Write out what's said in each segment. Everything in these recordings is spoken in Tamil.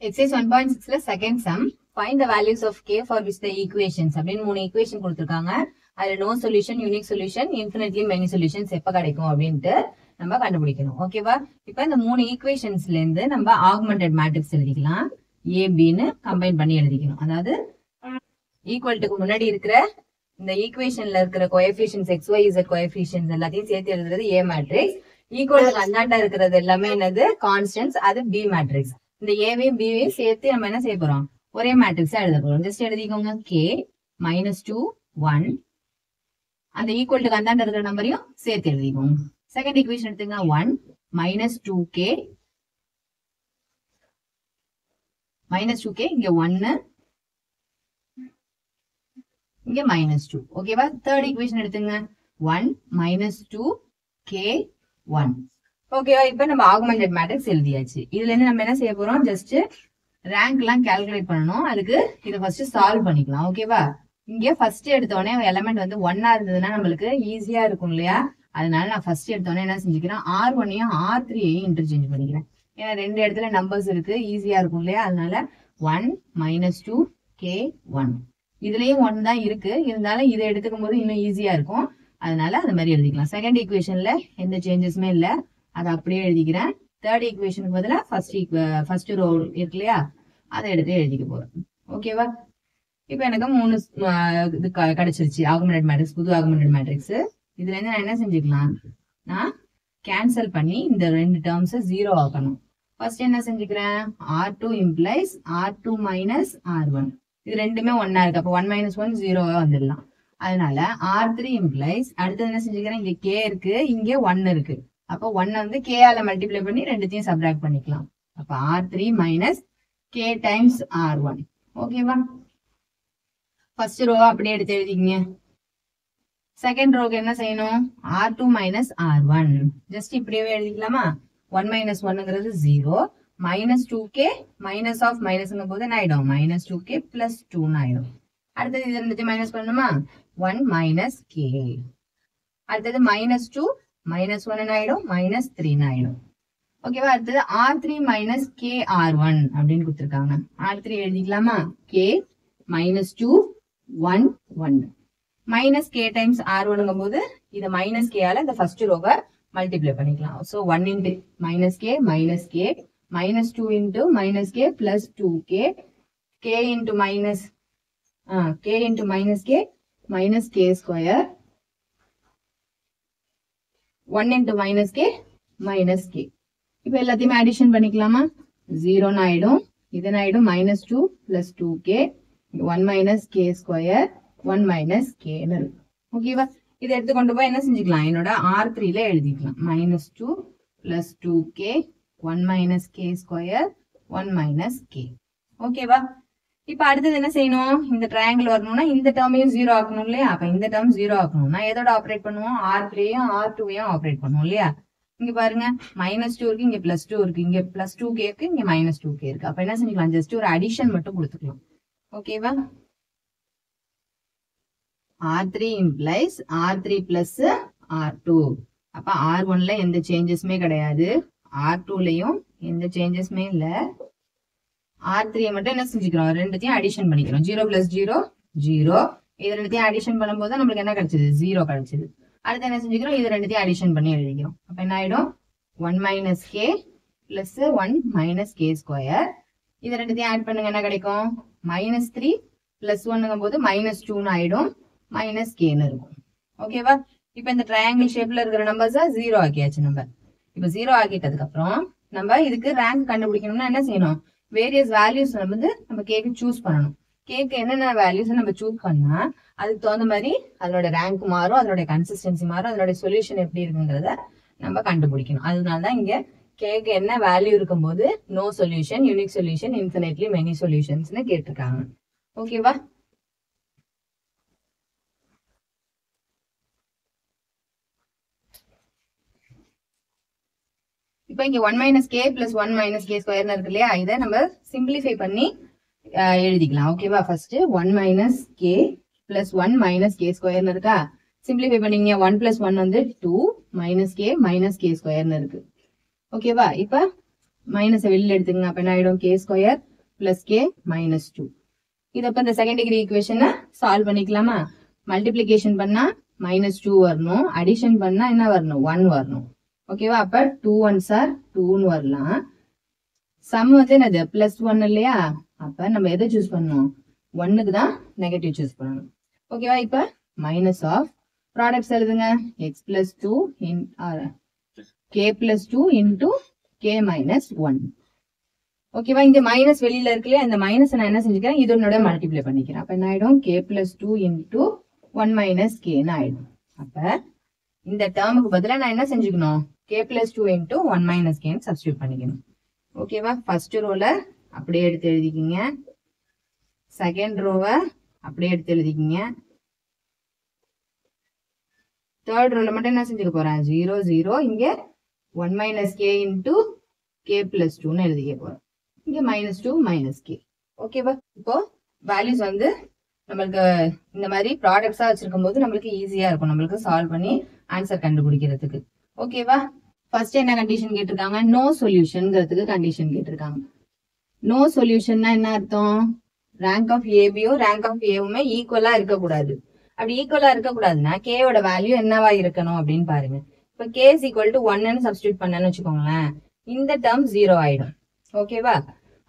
Exercise 1.6 second sum. Find the values of k for which the equations. அப்படின்னு 3 equation கொடுத்திருக்காங்க. அதுல no solution, unique solution, infinitely many solutions எப்ப கிடைக்கும் அப்படின்ட்டு நம்ம கண்டுபிடிக்கணும். ஓகேவா? இப்ப இந்த 3 equationsல இருந்து நம்ம augmented matrix எழுதிக்கலாம். A, Bன்னு கம்பைன் பண்ணி எழுதிக்கணும். அதாவது equal to முன்னாடி இருக்கிற இந்த equationல இருக்கிற coefficients x, y, z coefficients எல்லாத்தையும் சேர்த்து எழுதுறது A matrix. Equal to அந்தாண்டா இருக்கிறது எல்லாமே என்னது கான்ஸ்டன்ட்ஸ், அது B matrix. இந்த ஏவையும் பிவையும் சேர்த்து நம்ம என்ன செய்ய போறோம், ஒரே மேட்ரிக்ஸா எழுத போறோம். ஜஸ்ட் எழுதிக்கோங்க k -2 1. அந்த ஈக்குவல் டு அந்தாண்ட இருக்கிற நம்பரையும் சேர்த்து எழுதிக்கோங்க. செகண்ட் ஈக்குவேஷன் எடுத்துங்க 1 -2k இங்க 1 இங்க -2. ஓகேவா? தேர்ட் ஈக்குவேஷன் எடுத்துங்க 1 -2k 1. ஓகேவா? இப்ப நம்ம ஆகுமெண்டட் மேட்ரிக்ஸ் எழுதியாச்சு. இதுல இருந்து நம்ம என்ன செய்ய போறோம், ஜஸ்ட் ரேங்க் எல்லாம் கால்குலேட் பண்ணணும். அதுக்கு இதை ஃபர்ஸ்ட் சால்வ் பண்ணிக்கலாம். ஓகேவா? இங்க ஃபர்ஸ்ட் எடுத்தோடனே எலமெண்ட் வந்து 1 இருந்ததுன்னா நம்மளுக்கு ஈஸியா இருக்கும் இல்லையா? அதனால நான் ஃபர்ஸ்ட் எடுத்தோடனே என்ன செஞ்சுக்கிறேன், R1ஐயும் R3ஐயும் இன்டர்சேஞ்ச் பண்ணிக்கிறேன். ஏன்னா ரெண்டு இடத்துல நம்பர்ஸ் இருக்கு, ஈஸியா இருக்கும் இல்லையா? அதனால 1 -2k 1. இதுலயும் 1 தான் இருக்கு, இருந்தாலும் இதை எடுத்துக்கும் போது இன்னும் ஈஸியா இருக்கும். அதனால அந்த மாதிரி எழுதிக்கலாம். செகண்ட் ஈக்குவேஷன்ல எந்த சேஞ்சஸுமே இல்லை, அதை அப்படியே எழுதிக்கிறேன். தேர்ட் ஈக்குவேஷனுக்கு பதிலா ஃபர்ஸ்ட் ரோ இருக்கு இல்லையா, அதை எடுத்து எழுதிக்க போறேன். ஓகேவா? இப்ப எனக்கு 3 இது கிடைச்சிருச்சு, ஆகுமெண்டட் மேட்ரிக்ஸ், புது ஆகுமெண்டட் மேட்ரிக்ஸ். இதுல இருந்து நான் என்ன செஞ்சுக்கலாம், நான் கேன்சல் பண்ணி இந்த ரெண்டு டேர்ம்ஸ் 0 ஆக்கணும். ஃபர்ஸ்ட் என்ன செஞ்சுக்கிறேன், R2 implies R2 minus R1. இது ரெண்டுமே 1 இருக்கு, அப்போ 1 - 1 0 வந்துடலாம். அதனால R3 implies, அடுத்தது என்ன செஞ்சுக்கிறேன், இங்க k இருக்கு, இங்க 1 இருக்கு. அப்போ 1 வந்து k ஆல மல்டிப்ளை பண்ணி ரெண்டுத்தையும் சப்ட்ராக்ட் பண்ணிக்கலாம். அப்ப R3 minus k times R1. ஓகேவா? ஃபர்ஸ்ட் ரோ அப்படியே எடுத்து எழுதிங்க. செகண்ட் ரோக்கு என்ன செய்யணும், R2 minus R1. ஜஸ்ட் இப்படியே எழுதிக்கலாமா? 1 - 1ங்கிறது 0, -2k மைனஸ் ஆஃப் மைனஸ்ங்கும் போது என்ன ஆயிடும், -2k plus 2 ஆயிடும். அடுத்தது இது ரெண்டுத்தையும் மைனஸ் பண்ணணுமா, 1 minus k. அடுத்தது -2 -1 ஆயிடும், -3 ஆயிடும். ஓகேவா? அடுத்தது R3 minus k R1 அப்படின்னு கொடுத்துருக்காங்க. R3 எழுதிக்கலாமா, k -2 1 1 minus k times R1ங்கும் போது இதை மைனஸ் k ஆல இந்த ஃபர்ஸ்ட் ரோவை மல்டிப்ளை பண்ணிக்கலாம். So 1 into -k -2 into -k plus 2k, k into minus k minus k square, 1 into -k minus k. இப்போ எல்லாத்தையுமே அடிஷன் பண்ணிக்கலாமா, 0 ஆயிடும், இது ஆயிடும் -2 plus 2k, 1 minus k square, 1 minus k. ஓகேவா? இதை எடுத்து கொண்டு போய் என்ன செஞ்சுக்கலாம், என்னோட R3ல எழுதிக்கலாம். -2 plus 2k, 1 minus k square, 1 minus k. ஓகேவா? இப்ப அடுத்தது என்ன செய்யணும், இந்த ட்ரையாங்கிள் வரணும்னா இந்த டேர்மையும் 0 ஆக்கணும் இல்லையா? அப்ப இந்த டேர்ம் 0 ஆக்கணும்னா எதோட ஆப்ரேட் பண்ணுவோம், R3யும் R2யும் ஆப்ரேட் பண்ணுவோம் இல்லையா? இங்க பாருங்க -2 இருக்கு, இங்க +2 இருக்கு, இங்க +2k இருக்கு, இங்க -2k இருக்கு. அப்ப என்ன செஞ்சுக்கலாம், ஜஸ்ட் ஒரு அடிஷன் மட்டும் கொடுத்துக்கலாம். ஓகேவா? R3 implies R3 plus R2. அப்ப R1ல எந்த சேஞ்சஸுமே கிடையாது, R2லயும் எந்த சேஞ்சஸுமே இல்ல. R3 மட்டும் என்ன செஞ்சுக்கிறோம், ரெண்டுத்தையும் அடிஷன் பண்ணிக்கிறோம். 0 plus 0 0. இது ரெண்டுத்தையும் அடிஷன் பண்ணும்போது நம்மளுக்கு என்ன கிடைச்சது, 0 கிடைச்சது. அடுத்து என்ன செஞ்சுக்கிறோம், இது ரெண்டுத்தையும் அடிஷன் பண்ணி எழுதிக்கிறோம். அப்ப என்ன ஆயிடும், 1 minus k plus 1 minus k square. இது ரெண்டுத்தையும் ஆட் பண்ணுங்க, என்ன கிடைக்கும், -3 plus 1ங்கும் போது -2 ஆயிடும், minus k இருக்கும். ஓகேவா? இப்ப இந்த ட்ரையாங்கிள் ஷேப்ல இருக்கிற நம்பர்ஸா 0 ஆக்கியாச்சு. நம்ம இப்ப 0 ஆக்கிட்டதுக்கு அப்புறம் நம்ம இதுக்கு ரேங்க் கண்டுபிடிக்கணும்னா என்ன செய்யணும், வேரியஸ் வேல்யூஸ் வந்து நம்ம கேக்கு சூஸ் பண்ணணும். கேக்கு என்னென்ன வேல்யூஸ் நம்ம சூஸ் பண்ணா அதுக்கு தகுந்த மாதிரி அதனோட ரேங்க் மாறும், அதனோட கன்சிஸ்டன்சி மாறும், அதனோட சொல்யூஷன் எப்படி இருக்குங்கிறத நம்ம கண்டுபிடிக்கணும். அதனாலதான் இங்க கேக்கு என்ன வேல்யூ இருக்கும்போது no solution, unique solution, infinitely many சொல்யூஷன்ஸ்னு கேட்டிருக்காங்க. ஓகேவா? இப்ப இங்க 1 minus k plus 1 minus k square இருக்கு இல்லையா, இதை நம்ம சிம்பிளிஃபை பண்ணி எழுதிக்கலாம். ஓகேவா? First 1 minus k plus 1 minus k square இருக்கா, சிம்பிளிஃபை பண்ணீங்க 1 plus 1 வந்து 2 minus k square இருக்கு. ஓகேவா? இப்ப மைனஸ் வெளியில எடுத்துங்க, அப்ப என்ன ஆயிடும், k square plus k minus 2. இதை அப்ப இந்த செகண்ட் டிகிரி ஈக்குவேஷனை சால்வ் பண்ணிக்கலாமா? மல்டிப்ளிகேஷன் பண்ணா -2 வரணும், அடிஷன் பண்ணா என்ன வரணும்? 1 வரணும். ஓகேவா? அப்ப 2 1s are 2ன்னு வரலாம். சம் வந்து என்னது? +1 இல்லையா? அப்ப நம்ம எதை சூஸ் பண்ணணும்? 1க்கு தான் நெகட்டிவ் சூஸ் பண்ணணும். ஓகேவா? இப்ப மைனஸ் ஆஃப் ப்ராடக்ட்ஸ் எழுதுங்க. x plus 2 in k plus 2 into k minus 1. ஓகேவா? இங்க மைனஸ் வெளியில இருக்கு இல்லையா? இந்த மைனஸ் நான் என்ன செஞ்சுக்கிறேன்? இதனோட மல்டிப்ளை பண்ணிக்கிறேன். அப்ப என்ன ஆயிடும்? k plus 2 into 1 minus k ன்னு ஆயிடும். அப்ப இந்த டேர்முக்கு பதிலா நான் என்ன செஞ்சுக்கணும்? k plus 2 into 1 minus k ன்னு சப்ஸ்டியூட் பண்ணிக்கணும். ஓகேவா? ஃபர்ஸ்ட் ரோல அப்படியே எடுத்து எழுதிக்கிங்க. செகண்ட் ரோவை அப்படியே எடுத்து எழுதிக்கிங்க. தேர்ட் ரோல மட்டும் என்ன செஞ்சுக்க போறேன்? 0 0 இங்க 1 minus k into k plus 2ன்னு எழுதிக்க போறேன். இங்க -2 -k. ஓகேவா? இப்போ வேல்யூஸ் வந்து நம்மளுக்கு இந்த மாதிரி ப்ராடக்ட்ஸா வச்சிருக்கும் போது நம்மளுக்கு ஈஸியா இருக்கும், நம்மளுக்கு சால்வ் பண்ணி ஆன்சர் கண்டுபிடிக்கிறதுக்கு. ஓகேவா? ஃபர்ஸ்ட் என்ன கண்டிஷன் கேட்டிருக்காங்க? நோ சொல்யூஷன்ங்கிறதுக்கு கண்டிஷன் கேட்டிருக்காங்க. நோ சொல்யூஷன்னா என்ன அர்த்தம்? ரேங்க் ஆஃப் ஏபியும் ரேங்க் ஆஃப் ஏவுமே ஈக்குவலா இருக்கக்கூடாது. அப்படி ஈக்குவலா இருக்கக்கூடாதுன்னா கேயோட வேல்யூ என்னவா இருக்கணும் அப்படின்னு பாருங்க. இப்ப கே இஸ் ஈக்குவல் டு 1ன்னு சப்ஸ்டியூட் பண்ணன்னு வச்சுக்கோங்களேன், இந்த டேர்ம் 0 ஆயிடும். ஓகேவா?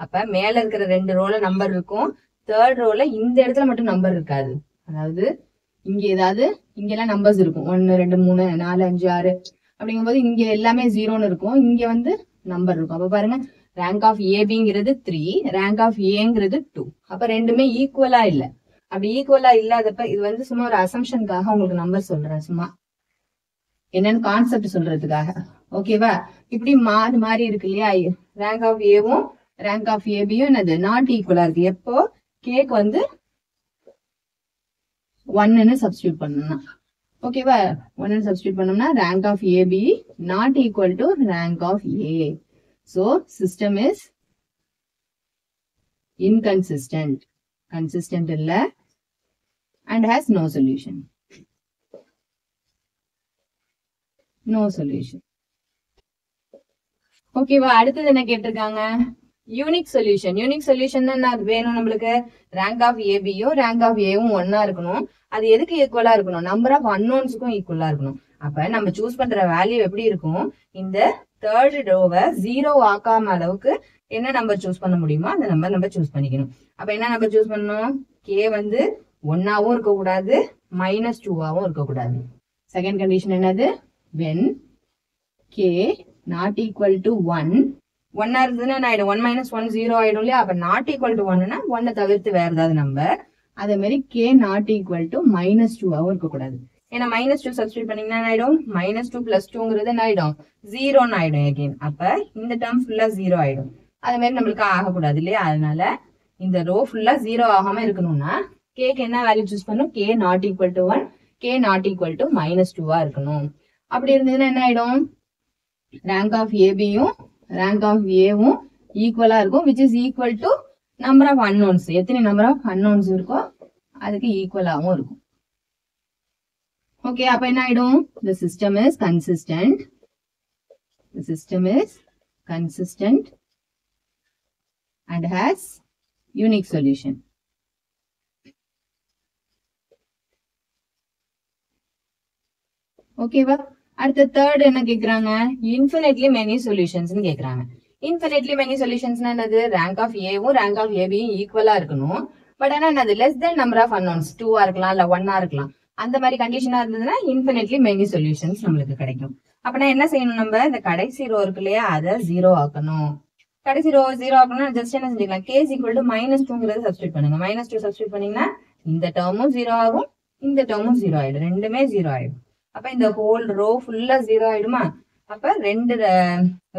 அப்ப மேல இருக்கிற 2 ரோல நம்பர் இருக்கும், தேர்ட் ரோல இந்த இடத்துல மட்டும் நம்பர் இருக்காது. அதாவது இங்க ஏதாவது இங்கெல்லாம் நம்பர்ஸ் இருக்கும், 1 2 3 4 5 6 அப்படிங்கும்போது இங்க எல்லாமே 0ன்னு இருக்கும், இங்க வந்து நம்பர் இருக்கும். அப்ப பாருங்க, ரேங்க் ஆஃப் ஏபிங்கிறது 3, ரேங்க் ஆஃப் ஏங்கிறது 2. அப்ப ரெண்டுமே ஈக்குவலா இல்ல. அப்படி ஈக்குவலா இல்லாதப்ப இது வந்து சும்மா ஒரு அசம்ஷனுக்காக உங்களுக்கு நம்பர் சொல்றேன், சும்மா என்னன்னு கான்செப்ட் சொல்றதுக்காக. ஓகேவா? இப்படி மாறி மாறி இருக்கு இல்லையா? ரேங்க் ஆஃப் ஏவும் ரேங்க் ஆஃப் ஏபியும் என்னது? நாட் ஈக்குவலா இருக்கு. எப்போ கேக்கு வந்து 1ன்னு சப்ஸ்டியூட் பண்ணணும். ஓகேவா? 1ன்னு சப்ஸ்டியூட் பண்ணோம்னா rank of AB not equal to rank of A. So system is inconsistent, consistent இல்ல, and has no solution. No solution. ஓகேவா? அடுத்தது என்ன கேட்டிருக்காங்க? Unique solution. யூனிக் சொல்யூஷன் என்ன வேணும் நம்மளுக்கு? ரேங்க் ஆஃப் ஏபியும் ரேங்க் ஆஃப் ஏவும் ஒன்னா இருக்கணும். அது எதுக்கு ஈக்குவலா இருக்கணும்? நம்பர் ஆஃப் அன்னோன்ஸுக்கும் ஈக்குவலா இருக்கணும். அப்ப நம்ம சூஸ் பண்ற வேல்யூ எப்படி இருக்கும்? இந்த தேர்ட் ரோவை 0 ஆக்காம அளவுக்கு என்ன நம்பர் சூஸ் பண்ண முடியுமோ அந்த நம்பர் நம்ம சூஸ் பண்ணிக்கணும். அப்ப என்ன நம்பர் சூஸ் பண்ணணும்? கே வந்து 1ஆவும் இருக்கக்கூடாது, -2ஆவும் இருக்கக்கூடாது. செகண்ட் கண்டிஷன் என்னது? when k not equal to 1, 1 இருந்ததுன்னா என்ன ஆயிடும்? 1 minus 1 0 ஆயிடும் இல்லையா? அப்ப not equal to 1னா 1 தவிர்த்து வேற ஏதாவது நம்பர். அதே மாதிரி k not equal to -2ஆவும் இருக்கக்கூடாது. ஏன்னா -2 சப்ஸ்டியூட் பண்ணீங்கன்னா என்ன ஆயிடும்? -2 plus 2ங்கிறது என்ன ஆயிடும்? 0ன்னு ஆயிடும் again. அப்ப இந்த டேர்ம் ஃபுல்லா 0 ஆயிடும். அதே மாதிரி நம்மளுக்கு ஆகக்கூடாது இல்லையா? அதனால இந்த ரோ ஃபுல்லா 0 ஆகாம இருக்கணும்னா கேக்கு என்ன வேல்யூ சூஸ் பண்ணும்? k not equal to 1, k not equal to -2ஆ இருக்கணும். அப்படி இருந்ததுன்னா என்ன ஆயிடும்? ரேங்க் ஆஃப் ஏபியும் ரேங்க் ஆஃப் ஏவும் ஈக்குவலா இருக்கும், which is equal to number of unknowns. எத்தனை நம்பர் ஆஃப் அன்னோன்ஸ் இருக்கோ அதுக்கு ஈக்குவலாகவும் இருக்கும். ஓகே, அப்ப என்ன ஆயிடும்? The system is consistent. The system is consistent and has unique solution. ஓகேவா? அடுத்த தேர்ட் என்ன கேக்குறாங்க? இன்ஃபினிட்லி மெனி சொல்யூஷன்ஸ் கேக்குறாங்க. இன்ஃபினிட்லி மெனி சொல்யூஷன்ஸ்னா என்னது? ரேங்க் ஆஃப் ஏவும் ரேங்க் ஆஃப் ஏபியும் ஈக்குவலா இருக்கணும். பட் ஆனா என்னது? Less than number of unknowns, 2ஆ இருக்கலாம் இல்ல 1ஆ இருக்கலாம். அந்த மாதிரி கண்டிஷனா இருந்ததுன்னா இன்ஃபினிட்லி மெனி சொல்யூஷன்ஸ் நம்மளுக்கு கிடைக்கும். அப்பனா என்ன செய்யணும்? நம்ம இந்த கடைசி ரோ இருக்கு இல்லையா, அதை 0 ஆக்கணும். கடைசி ரோ 0 ஆக்கணும்னா ஜஸ்ட் என்ன செஞ்சுக்கலாம்? k is equal to -2ங்கிறது சப்ஸ்டியூட் பண்ணுங்க. -2 சப்ஸ்டியூட் பண்ணீங்கன்னா இந்த டேர்மும் 0 ஆகும், இந்த டேர்மும் 0 ஆயிடும், ரெண்டுமே 0 ஆயிடும். அப்ப இந்த ஹோல் ரோ ஃபுல்லா 0 ஆயிடுமா? அப்ப 2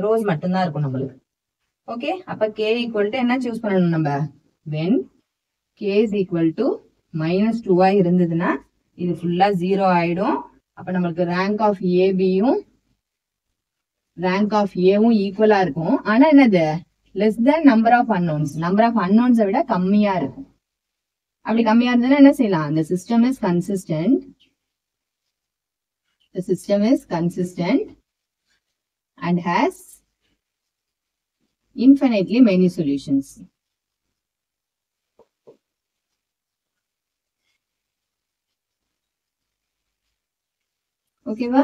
ரோஸ் மட்டும்தான் இருக்கும் நம்மளுக்கு. ஓகே, அப்ப k ஈக்குவல் டு என்ன சூஸ் பண்ணணும் நம்ம? when k is equal to -2ஆ இருந்ததுன்னா இது ஃபுல்லா 0 ஆயிடும். அப்ப நம்மளுக்கு ரேங்க் ஆஃப் ஏபியும் ரேங்க் ஆஃப் ஏவும் ஈக்குவலா இருக்கும். ஆனா என்னது? Less than number of unknowns, number of அன்னோன்ஸை விட கம்மியா இருக்கும். அப்படி கம்மியா இருந்ததுன்னா என்ன செய்யலாம்? the system is consistent. The system is consistent and has infinitely many solutions. ஓகேவா?